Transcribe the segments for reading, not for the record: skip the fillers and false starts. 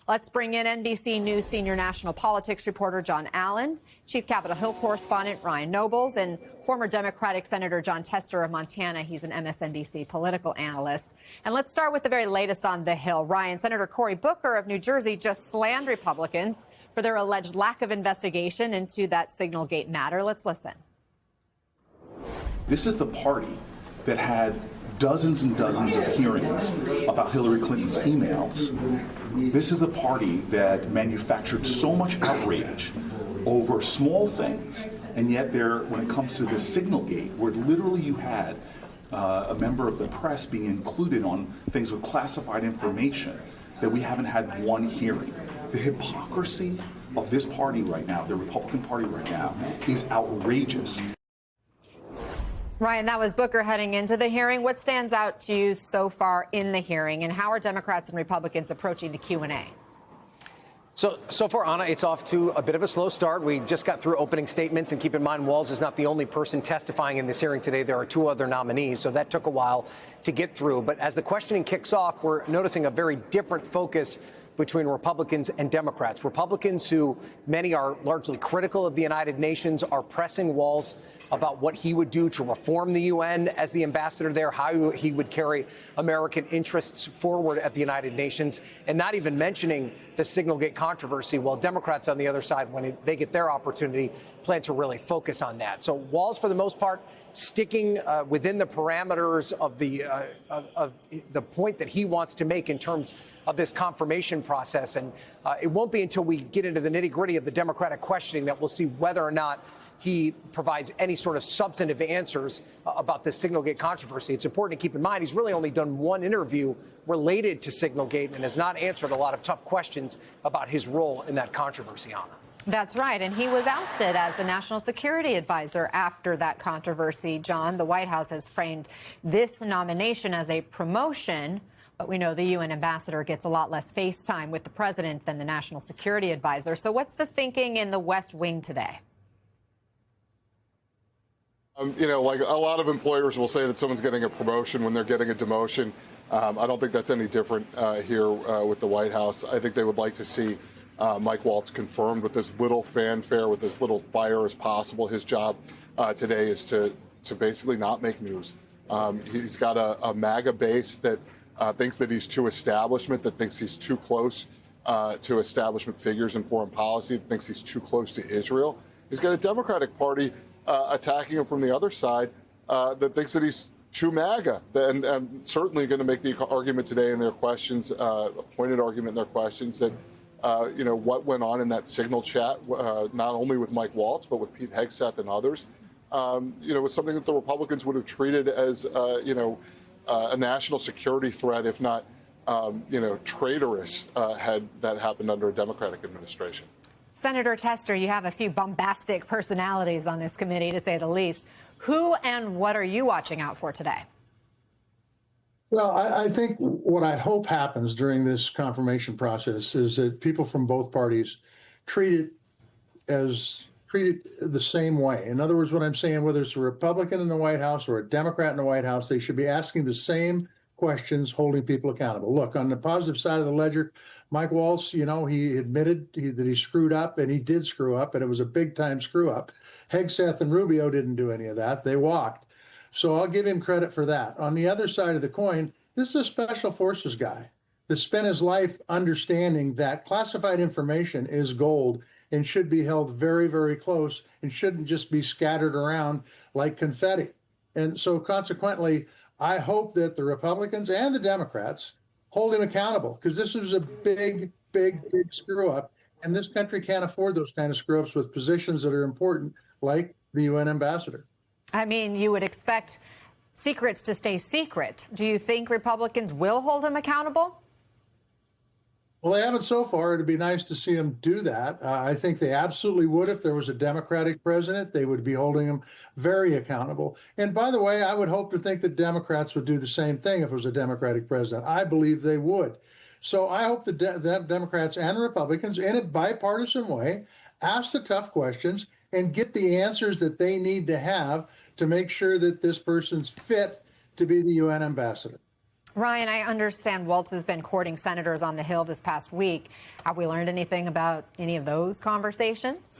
Let's bring in NBC News senior national politics reporter John Allen, Chief Capitol Hill correspondent Ryan Nobles, and former Democratic Senator Jon Tester of Montana. He's an MSNBC political analyst. And let's start with the very latest on the Hill. Ryan, Senator Cory Booker of New Jersey just slammed Republicans for their alleged lack of investigation into that Signalgate matter. Let's listen. This is the party that had dozens and dozens of hearings about Hillary Clinton's emails. This is the party that manufactured so much outrage over small things, and yet when it comes to the Signalgate, where literally you had a member of the press being included on things with classified information, that we haven't had one hearing. The hypocrisy of this party right now, the Republican Party right now, is outrageous. Ryan, that was Booker heading into the hearing. What stands out to you so far in the hearing, and how are Democrats and Republicans approaching the Q&A? So far, Anna, it's off to a bit of a slow start. We just got through opening statements, and keep in mind, Walz is not the only person testifying in this hearing today. There are two other nominees, so that took a while to get through. But as the questioning kicks off, we're noticing a very different focus between Republicans and Democrats. Republicans, who many are largely critical of the United Nations, are pressing Walz about what he would do to reform the UN as the ambassador there, how he would carry American interests forward at the United Nations, and not even mentioning the Signalgate controversy, while Democrats on the other side, when they get their opportunity, plan to really focus on that. So Walz, for the most part, sticking within the parameters of the point that he wants to make in terms of this confirmation process. And it won't be until we get into the nitty-gritty of the Democratic questioning that we'll see whether or not he provides any sort of substantive answers about this Signalgate controversy. It's important to keep in mind he's really only done one interview related to Signalgate and has not answered a lot of tough questions about his role in that controversy, Anna. That's right. And he was ousted as the national security advisor after that controversy. John, the White House has framed this nomination as a promotion, but we know the UN ambassador gets a lot less face time with the president than the national security advisor. So what's the thinking in the West Wing today? Like a lot of employers will say that someone's getting a promotion when they're getting a demotion. I don't think that's any different here with the White House. I think they would like to see Mike Waltz confirmed with as little fanfare, with as little fire as possible. His job today is to basically not make news. He's got a MAGA base that thinks that he's too establishment, that thinks he's too close to establishment figures in foreign policy, that thinks he's too close to Israel. He's got a Democratic Party attacking him from the other side that thinks that he's too MAGA, and certainly going to make the argument today in their questions, a pointed argument in their questions that what went on in that Signal chat, not only with Mike Waltz, but with Pete Hegseth and others, was something that the Republicans would have treated as, a national security threat, if not, traitorous, had that happened under a Democratic administration. Senator Tester, you have a few bombastic personalities on this committee, to say the least. Who and what are you watching out for today? Well, I think what I hope happens during this confirmation process is that people from both parties treat it the same way. In other words, what I'm saying, whether it's a Republican in the White House or a Democrat in the White House, they should be asking the same questions, holding people accountable. Look, on the positive side of the ledger, Mike Waltz, he admitted that he screwed up, and he did screw up, and it was a big-time screw-up. Hegseth and Rubio didn't do any of that. They walked. So I'll give him credit for that. On the other side of the coin, this is a special forces guy that spent his life understanding that classified information is gold and should be held very, very close and shouldn't just be scattered around like confetti. And so consequently, I hope that the Republicans and the Democrats hold him accountable, because this was a big, big, big screw up. And this country can't afford those kind of screw ups with positions that are important, like the UN ambassador. I mean, you would expect secrets to stay secret. Do you think Republicans will hold him accountable? Well, they haven't so far. It'd be nice to see them do that. I think they absolutely would. If there was a Democratic president, they would be holding him very accountable. And by the way, I would hope to think that Democrats would do the same thing if it was a Democratic president. I believe they would. So I hope the Democrats and Republicans, in a bipartisan way, ask the tough questions and get the answers that they need to have to make sure that this person's fit to be the UN ambassador. Ryan, I understand Waltz has been courting senators on the Hill this past week. Have we learned anything about any of those conversations?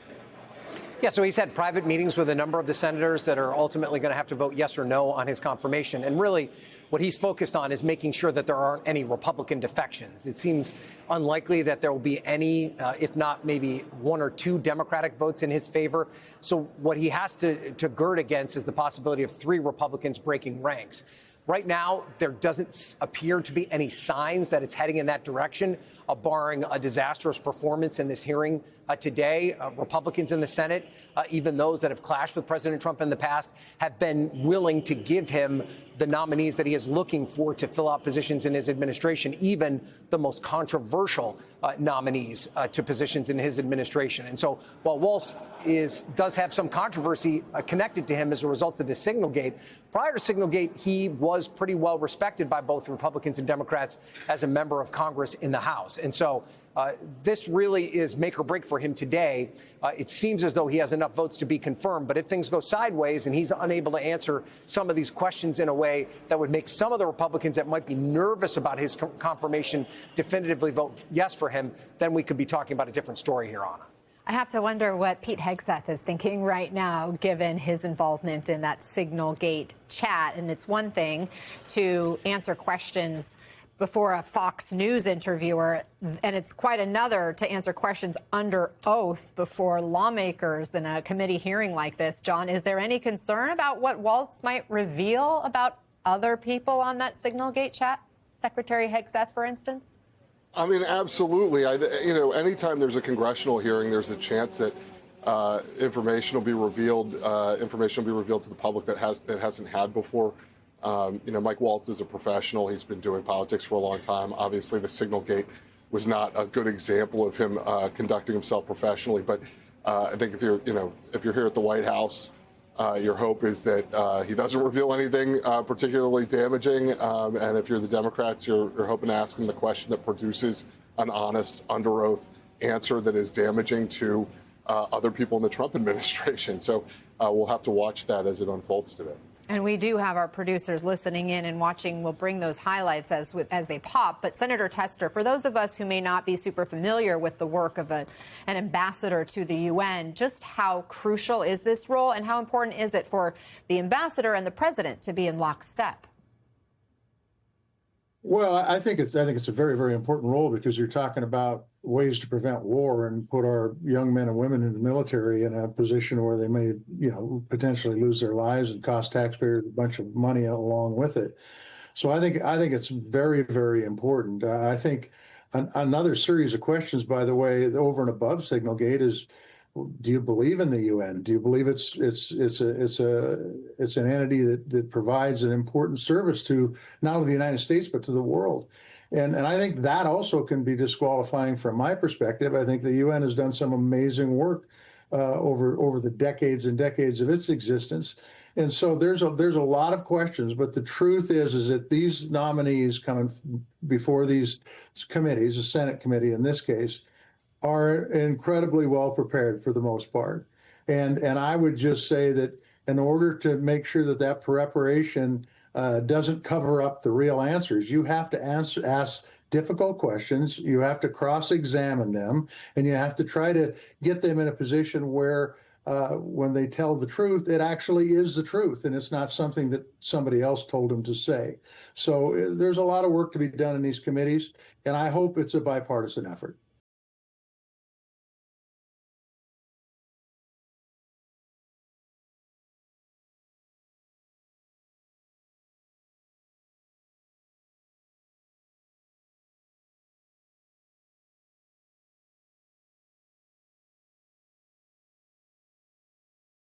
Yeah, so he's had private meetings with a number of the senators that are ultimately going to have to vote yes or no on his confirmation. And really, what he's focused on is making sure that there aren't any Republican defections. It seems unlikely that there will be any, if not maybe one or two Democratic votes in his favor. So what he has to gird against is the possibility of 3 Republicans breaking ranks. Right now, there doesn't appear to be any signs that it's heading in that direction, barring a disastrous performance in this hearing today. Republicans in the Senate, even those that have clashed with President Trump in the past, have been willing to give him the nominees that he is looking for to fill out positions in his administration, even the most controversial nominees to positions in his administration. And so while Waltz does have some controversy connected to him as a result of this Signalgate, prior to Signalgate, he was pretty well respected by both Republicans and Democrats as a member of Congress in the House. And so this really is make or break for him today. It seems as though he has enough votes to be confirmed. But if things go sideways and he's unable to answer some of these questions in a way that would make some of the Republicans that might be nervous about his confirmation definitively vote yes for him, then we could be talking about a different story here, Anna. I have to wonder what Pete Hegseth is thinking right now, given his involvement in that Signalgate chat. And it's one thing to answer questions before a Fox News interviewer, and it's quite another to answer questions under oath before lawmakers in a committee hearing like this. John, is there any concern about what Waltz might reveal about other people on that Signalgate chat? Secretary Hegseth, for instance? I mean, absolutely. Anytime there's a congressional hearing, there's a chance that information will be revealed. Information will be revealed to the public that hasn't had before. Mike Waltz is a professional. He's been doing politics for a long time. Obviously, the Signalgate was not a good example of him conducting himself professionally. But I think if you're here at the White House, your hope is that he doesn't reveal anything particularly damaging. And if you're the Democrats, you're hoping to ask him the question that produces an honest, under oath answer that is damaging to other people in the Trump administration. So we'll have to watch that as it unfolds today. And we do have our producers listening in and watching. We'll bring those highlights as they pop. But Senator Tester, for those of us who may not be super familiar with the work of an ambassador to the UN, just how crucial is this role and how important is it for the ambassador and the president to be in lockstep? Well, I think it's a very, very important role because you're talking about ways to prevent war and put our young men and women in the military in a position where they may, potentially lose their lives and cost taxpayers a bunch of money along with it. So I think it's very, very important. I think another series of questions, by the way, over and above Signalgate is, do you believe in the UN? Do you believe it's an entity that provides an important service to not only the United States but to the world? And I think that also can be disqualifying from my perspective. I think the UN has done some amazing work over the decades and decades of its existence. And so there's a lot of questions, but the truth is that these nominees coming before these committees, a Senate committee in this case, are incredibly well prepared for the most part. And I would just say that in order to make sure that preparation doesn't cover up the real answers, you have to ask difficult questions, you have to cross-examine them, and you have to try to get them in a position where when they tell the truth, it actually is the truth, and it's not something that somebody else told them to say. So there's a lot of work to be done in these committees, and I hope it's a bipartisan effort.